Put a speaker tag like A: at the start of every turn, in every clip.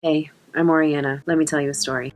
A: Hey, I'm Oriana. Let me tell you a story.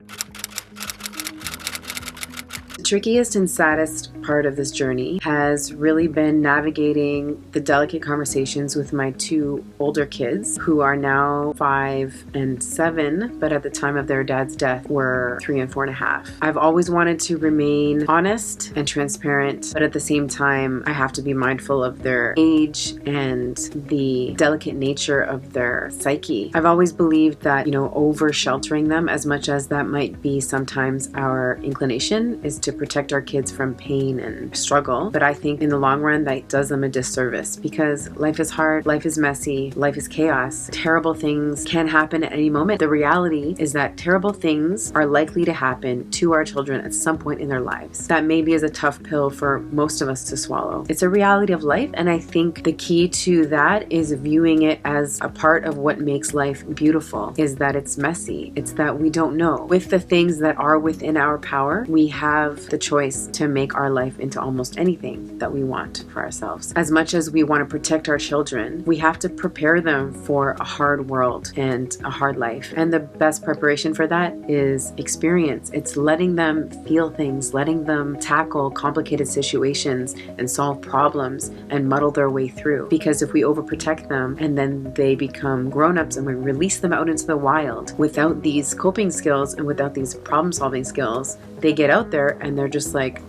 A: The trickiest and saddest part of this journey has really been navigating the delicate conversations with my two older kids, who are now 5 and 7, but at the time of their dad's death were 3 and 4.5. I've always wanted to remain honest and transparent, but at the same time, I have to be mindful of their age and the delicate nature of their psyche. I've always believed that, over sheltering them, as much as that might be sometimes our inclination, is to protect our kids from pain and struggle. But I think in the long run, that does them a disservice, because life is hard, life is messy, life is chaos. Terrible things can happen at any moment. The reality is that terrible things are likely to happen to our children at some point in their lives. That maybe is a tough pill for most of us to swallow. It's a reality of life, and I think the key to that is viewing it as a part of what makes life beautiful, is that it's messy. It's that we don't know. With the things that are within our power, we have the choice to make our life into almost anything that we want for ourselves. As much as we want to protect our children, we have to prepare them for a hard world and a hard life. And the best preparation for that is experience. It's letting them feel things, letting them tackle complicated situations and solve problems and muddle their way through. Because if we overprotect them and then they become grown-ups and we release them out into the wild without these coping skills and without these problem-solving skills, they get out there and they're just like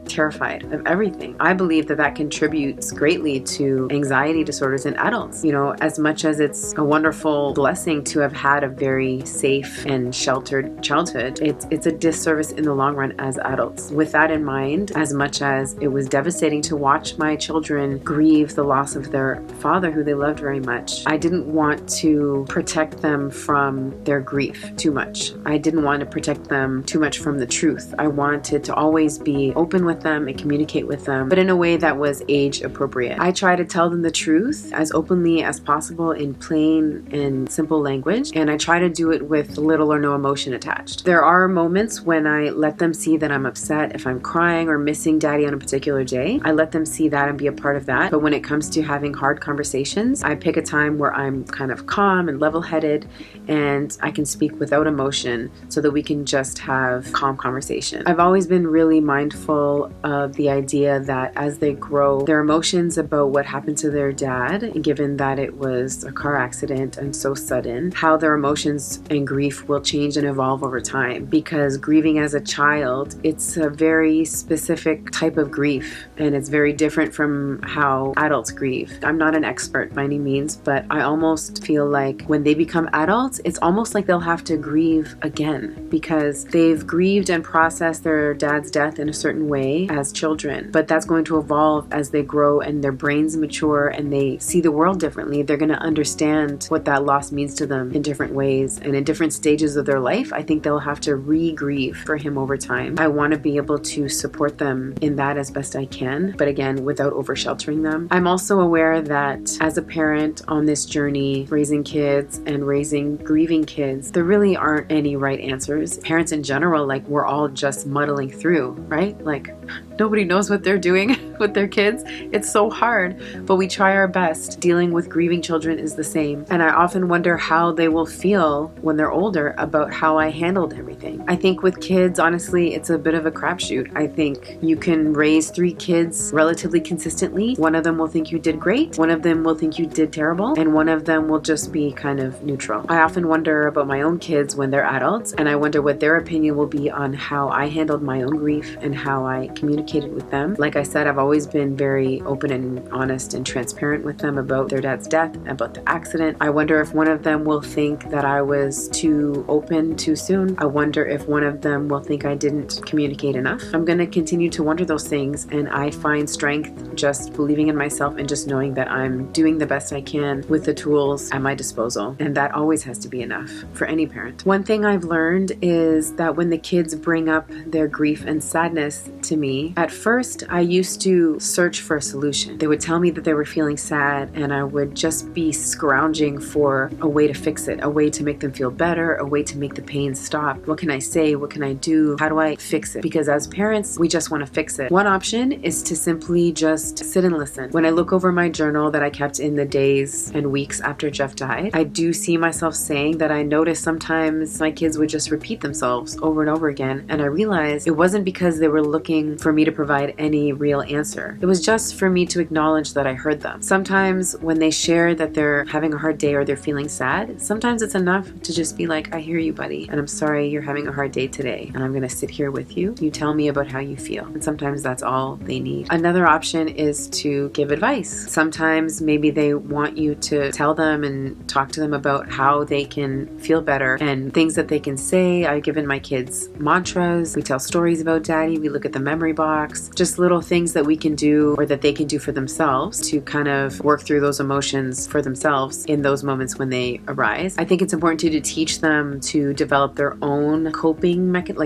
A: terrified of everything. I believe that contributes greatly to anxiety disorders in adults. As much as it's a wonderful blessing to have had a very safe and sheltered childhood, it's a disservice in the long run as adults. With that in mind, as much as it was devastating to watch my children grieve the loss of their father, who they loved very much, I didn't want to protect them from their grief too much. I didn't want to protect them too much from the truth. I wanted to always be open with them and communicate with them, but in a way that was age appropriate. I try to tell them the truth as openly as possible in plain and simple language, and I try to do it with little or no emotion attached. There are moments when I let them see that I'm upset. If I'm crying or missing daddy on a particular day, I let them see that and be a part of that. But when it comes to having hard conversations, I pick a time where I'm kind of calm and level-headed and I can speak without emotion so that we can just have calm conversation. I've always been really mindful of the idea that as they grow, their emotions about what happened to their dad, given that it was a car accident and so sudden, how their emotions and grief will change and evolve over time. Because grieving as a child, it's a very specific type of grief, and it's very different from how adults grieve. I'm not an expert by any means, but I almost feel like when they become adults, it's almost like they'll have to grieve again, because they've grieved and processed their dad's death in a certain way as children, but that's going to evolve as they grow and their brains mature and they see the world differently. They're going to understand what that loss means to them in different ways, and in different stages of their life, I think they'll have to re-grieve for him over time. I want to be able to support them in that as best I can, but again, without over-sheltering them. I'm also aware that as a parent on this journey, raising kids and raising grieving kids, there really aren't any right answers. Parents in general, we're all just muddling through, right? Nobody knows what they're doing with their kids. It's so hard, but we try our best. Dealing with grieving children is the same. And I often wonder how they will feel when they're older about how I handled everything. I think with kids, honestly, it's a bit of a crapshoot. I think you can raise 3 kids relatively consistently. One of them will think you did great, one of them will think you did terrible, and one of them will just be kind of neutral. I often wonder about my own kids when they're adults, and I wonder what their opinion will be on how I handled my own grief and how I communicated with them. Like I said, I've always been very open and honest and transparent with them about their dad's death, about the accident. I wonder if one of them will think that I was too open too soon. I wonder if one of them will think I didn't communicate enough. I'm going to continue to wonder those things, and I find strength just believing in myself and just knowing that I'm doing the best I can with the tools at my disposal, and that always has to be enough for any parent. One thing I've learned is that when the kids bring up their grief and sadness to me, family, at first I used to search for a solution. They would tell me that they were feeling sad, and I would just be scrounging for a way to fix it, a way to make them feel better, a way to make the pain stop. What can I say? What can I do? How do I fix it? Because as parents, we just want to fix it. One option is to simply just sit and listen. When I look over my journal that I kept in the days and weeks after Jeff died, I do see myself saying that I noticed sometimes my kids would just repeat themselves over and over again, and I realized it wasn't because they were looking for me to provide any real answer. It was just for me to acknowledge that I heard them. Sometimes when they share that they're having a hard day or they're feeling sad, sometimes it's enough to just be like, I hear you, buddy, and I'm sorry you're having a hard day today, and I'm going to sit here with you. You tell me about how you feel. And sometimes that's all they need. Another option is to give advice. Sometimes maybe they want you to tell them and talk to them about how they can feel better and things that they can say. I've given my kids mantras. We tell stories about Daddy. We look at the memory box. Just little things that we can do or that they can do for themselves to kind of work through those emotions for themselves in those moments when they arise. I think it's important to teach them to develop their own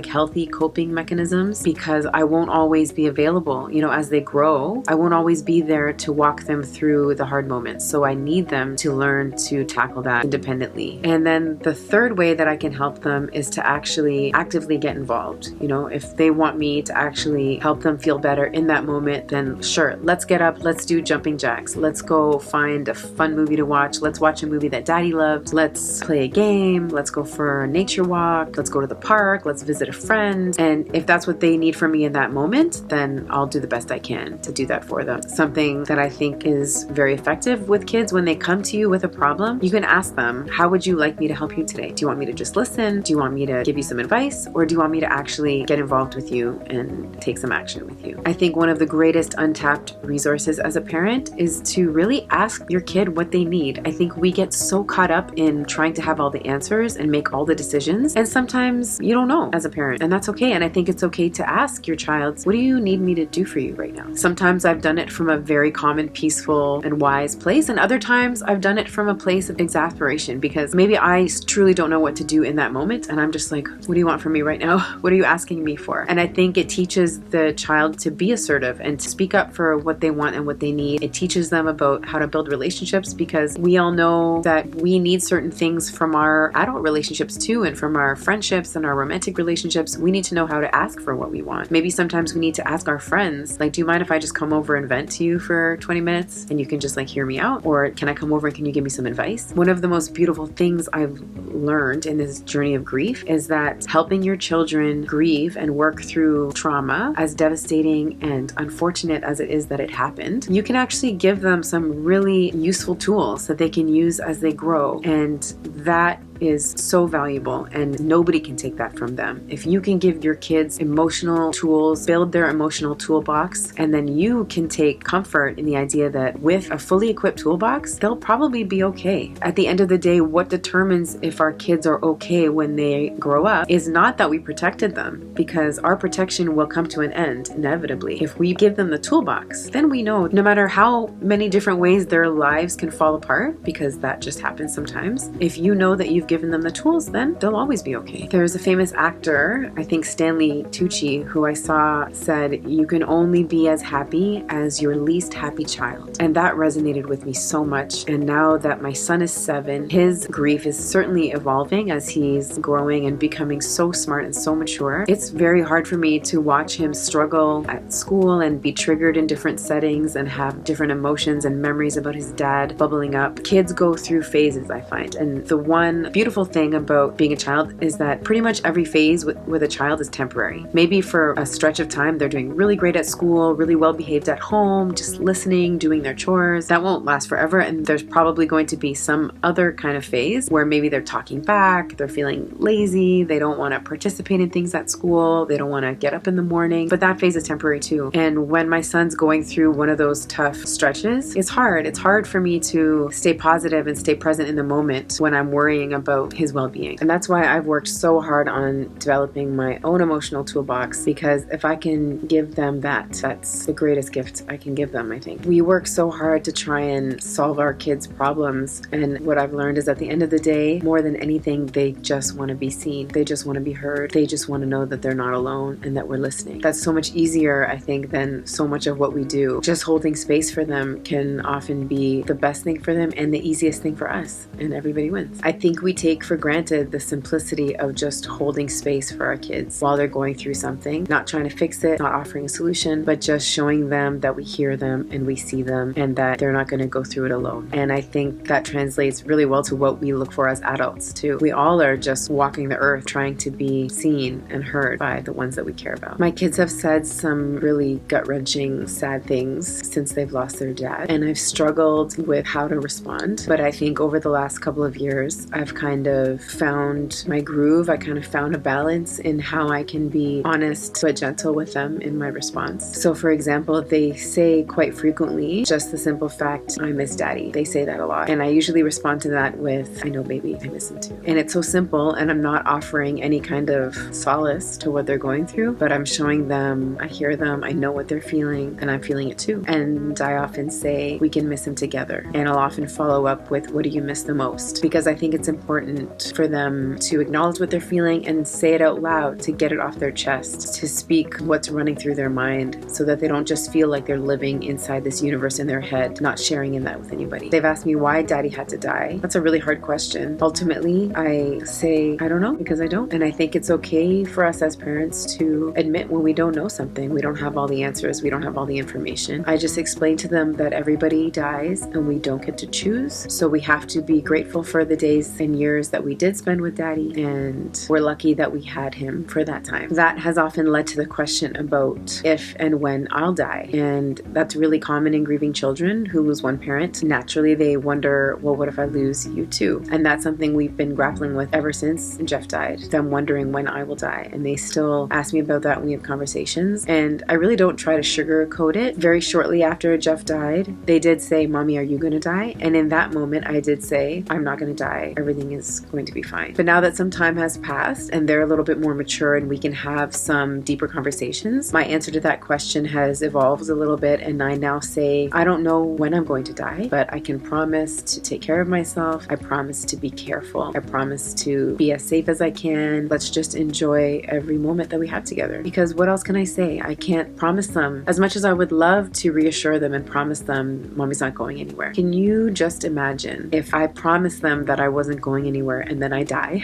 A: healthy coping mechanisms, because I won't always be available. As they grow, I won't always be there to walk them through the hard moments. So I need them to learn to tackle that independently. And then the third way that I can help them is to actually actively get involved. If they want me to actually help them feel better in that moment, then sure, let's get up, let's do jumping jacks, let's go find a fun movie to watch, let's watch a movie that Daddy loved, let's play a game, let's go for a nature walk, let's go to the park, let's visit a friend. And if that's what they need from me in that moment, then I'll do the best I can to do that for them. Something that I think is very effective with kids, when they come to you with a problem, you can ask them, how would you like me to help you today? Do you want me to just listen? Do you want me to give you some advice? Or do you want me to actually get involved with you and take some action with you? I think one of the greatest untapped resources as a parent is to really ask your kid what they need. I think we get so caught up in trying to have all the answers and make all the decisions, and sometimes you don't know as a parent, and that's okay. And I think it's okay to ask your child, what do you need me to do for you right now? Sometimes I've done it from a very calm and peaceful and wise place, and other times I've done it from a place of exasperation, because maybe I truly don't know what to do in that moment, and I'm just like, what do you want from me right now? What are you asking me for? And I think it teaches the child to be assertive and to speak up for what they want and what they need. It teaches them about how to build relationships, because we all know that we need certain things from our adult relationships too, and from our friendships and our romantic relationships. We need to know how to ask for what we want. Maybe sometimes we need to ask our friends, like, do you mind if I just come over and vent to you for 20 minutes and you can just hear me out? Or can I come over and can you give me some advice? One of the most beautiful things I've learned in this journey of grief is that helping your children grieve and work through trauma, as devastating and unfortunate as it is that it happened, you can actually give them some really useful tools that they can use as they grow. And that is so valuable, and nobody can take that from them. If you can give your kids emotional tools, build their emotional toolbox, and then you can take comfort in the idea that with a fully equipped toolbox, they'll probably be okay. At the end of the day, what determines if our kids are okay when they grow up is not that we protected them, because our protection will come to an end inevitably. If we give them the toolbox, then we know no matter how many different ways their lives can fall apart, because that just happens sometimes, if you know that you've given them the tools, then they'll always be okay. There's a famous actor, I think Stanley Tucci, who I saw said, you can only be as happy as your least happy child. And that resonated with me so much. And now that my son is 7, his grief is certainly evolving as he's growing and becoming so smart and so mature. It's very hard for me to watch him struggle at school and be triggered in different settings and have different emotions and memories about his dad bubbling up. Kids go through phases, I find. And the one beautiful thing about being a child is that pretty much every phase with a child is temporary. Maybe for a stretch of time, they're doing really great at school, really well behaved at home, just listening, doing their chores. That won't last forever. And there's probably going to be some other kind of phase where maybe they're talking back, they're feeling lazy, they don't want to participate in things at school, they don't want to get up in the morning. But that phase is temporary too. And when my son's going through one of those tough stretches, it's hard. It's hard for me to stay positive and stay present in the moment when I'm worrying about about his well-being. And that's why I've worked so hard on developing my own emotional toolbox, because if I can give them that, that's the greatest gift I can give them, I think. We work so hard to try and solve our kids' problems, and what I've learned is at the end of the day, more than anything, they just want to be seen. They just want to be heard. They just want to know that they're not alone and that we're listening. That's so much easier, I think, than so much of what we do. Just holding space for them can often be the best thing for them and the easiest thing for us, and everybody wins. I think we take for granted the simplicity of just holding space for our kids while they're going through something, not trying to fix it, not offering a solution, but just showing them that we hear them and we see them and that they're not going to go through it alone. And I think that translates really well to what we look for as adults too. We all are just walking the earth trying to be seen and heard by the ones that we care about. My kids have said some really gut-wrenching, sad things since they've lost their dad, and I've struggled with how to respond. But I think over the last couple of years, I've kind of found my groove. I kind of found a balance in how I can be honest but gentle with them in my response. So for example, they say quite frequently just the simple fact, I miss daddy. They say that a lot. And I usually respond to that with, I know baby, I miss him too. And it's so simple, and I'm not offering any kind of solace to what they're going through, but I'm showing them, I hear them, I know what they're feeling, and I'm feeling it too. And I often say, we can miss him together. And I'll often follow up with, what do you miss the most? Because I think it's important for them to acknowledge what they're feeling and say it out loud, to get it off their chest, to speak what's running through their mind, so that they don't just feel like they're living inside this universe in their head, not sharing in that with anybody. They've asked me why daddy had to die. That's a really hard question. Ultimately, I say, I don't know, because I don't. And I think it's okay for us as parents to admit when we don't know something. We don't have all the answers. We don't have all the information. I just explain to them that everybody dies and we don't get to choose. So we have to be grateful for the days and years that we did spend with daddy, and we're lucky that we had him for that time. That has often led to the question about if and when I'll die. And that's really common in grieving children who lose one parent. Naturally, they wonder, well, what if I lose you too? And that's something we've been grappling with ever since Jeff died. Them wondering when I will die. And they still ask me about that when we have conversations. And I really don't try to sugarcoat it. Very shortly after Jeff died, they did say, Mommy, are you going to die? And in that moment, I did say, I'm not going to die. Everything is going to be fine. But now that some time has passed and they're a little bit more mature and we can have some deeper conversations, my answer to that question has evolved a little bit. And I now say, I don't know when I'm going to die, but I can promise to take care of myself. I promise to be careful. I promise to be as safe as I can. Let's just enjoy every moment that we have together. Because what else can I say? I can't promise them. As much as I would love to reassure them and promise them Mommy's not going anywhere, can you just imagine if I promised them that I wasn't going anywhere and then I die?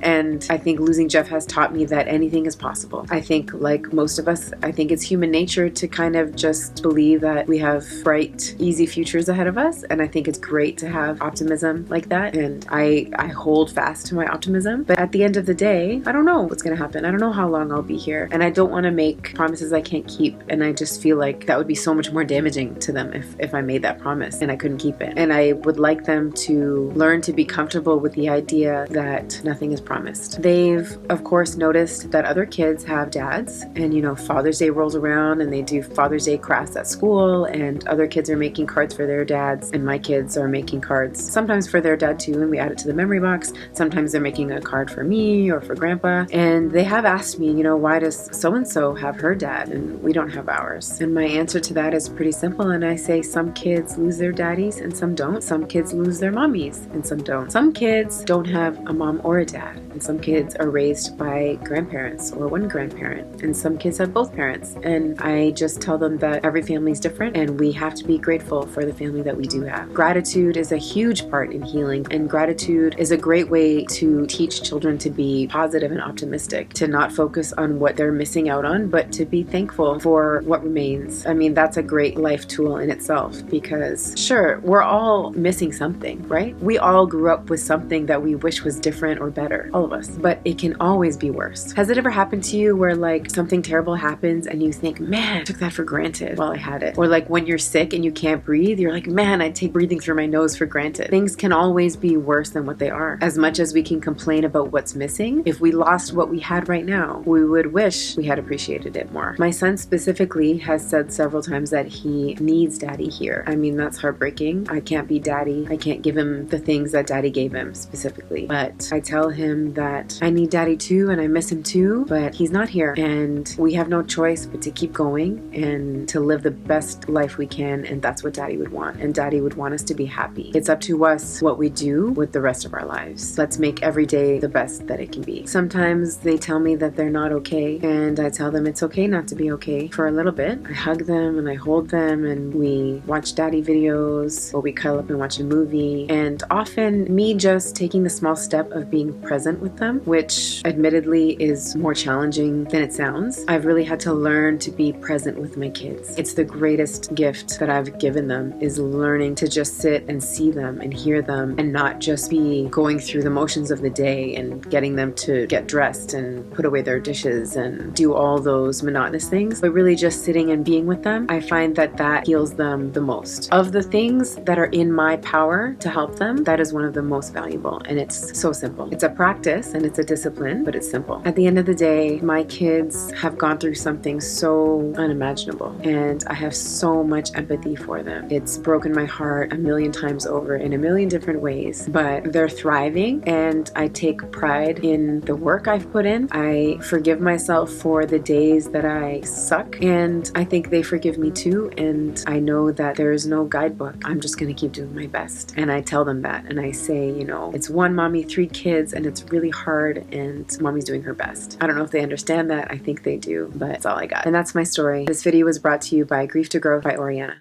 A: And I think losing Jeff has taught me that anything is possible. I think, like most of us, I think it's human nature to kind of just believe that we have bright, easy futures ahead of us. And I think it's great to have optimism like that. And I hold fast to my optimism. But at the end of the day, I don't know what's going to happen. I don't know how long I'll be here. And I don't want to make promises I can't keep. And I just feel like that would be so much more damaging to them if I made that promise and I couldn't keep it. And I would like them to learn to be comfortable with the idea that nothing is promised. They've, of course, noticed that other kids have dads, and Father's Day rolls around and they do Father's Day crafts at school, and other kids are making cards for their dads, and my kids are making cards sometimes for their dad too, and we add it to the memory box. Sometimes they're making a card for me or for grandpa, and they have asked me, why does so-and-so have her dad and we don't have ours? And my answer to that is pretty simple, and I say some kids lose their daddies and some don't. Some kids lose their mommies and some don't. Some kids don't have a mom or a dad, and some kids are raised by grandparents or one grandparent, and some kids have both parents. And I just tell them that every family is different and we have to be grateful for the family that we do have. Gratitude is a huge part in healing, and gratitude is a great way to teach children to be positive and optimistic, to not focus on what they're missing out on, but to be thankful for what remains. I mean, that's a great life tool in itself, because sure, we're all missing something, right? We all grew up with something that we wish was different or better. here, all of us, but it can always be worse. Has it ever happened to you where like something terrible happens and you think, man, I took that for granted while I had it? Or like when you're sick and you can't breathe, you're like, man, I take breathing through my nose for granted. Things can always be worse than what they are. As much as we can complain about what's missing, if we lost what we had right now, we would wish we had appreciated it more. My son specifically has said several times that he needs daddy here. I mean, that's heartbreaking. I can't be daddy. I can't give him the things that daddy gave him specifically. But I tell him that I need daddy too and I miss him too, but he's not here. And we have no choice but to keep going and to live the best life we can. And that's what daddy would want. And daddy would want us to be happy. It's up to us what we do with the rest of our lives. Let's make every day the best that it can be. Sometimes they tell me that they're not okay, and I tell them it's okay not to be okay for a little bit. I hug them and I hold them and we watch daddy videos, or we cuddle up and watch a movie. And often me just taking the small step of being present with them, which admittedly is more challenging than it sounds. I've really had to learn to be present with my kids. It's the greatest gift that I've given them, is learning to just sit and see them and hear them and not just be going through the motions of the day and getting them to get dressed and put away their dishes and do all those monotonous things, but really just sitting and being with them. I find that that heals them the most. Of the things that are in my power to help them, that is one of the most valuable, and it's so simple. It's a practice and it's a discipline, but it's simple. At the end of the day, my kids have gone through something so unimaginable, and I have so much empathy for them. It's broken my heart a million times over in a million different ways, but they're thriving, and I take pride in the work I've put in. I forgive myself for the days that I suck, and I think they forgive me too, and I know that there is no guidebook. I'm just going to keep doing my best. And I tell them that, and I say, you know, it's one mommy, 3 kids, and it's really hard, and mommy's doing her best. I don't know if they understand that. I think they do, but that's all I got. And that's my story. This video was brought to you by Grief to Growth by Oriana.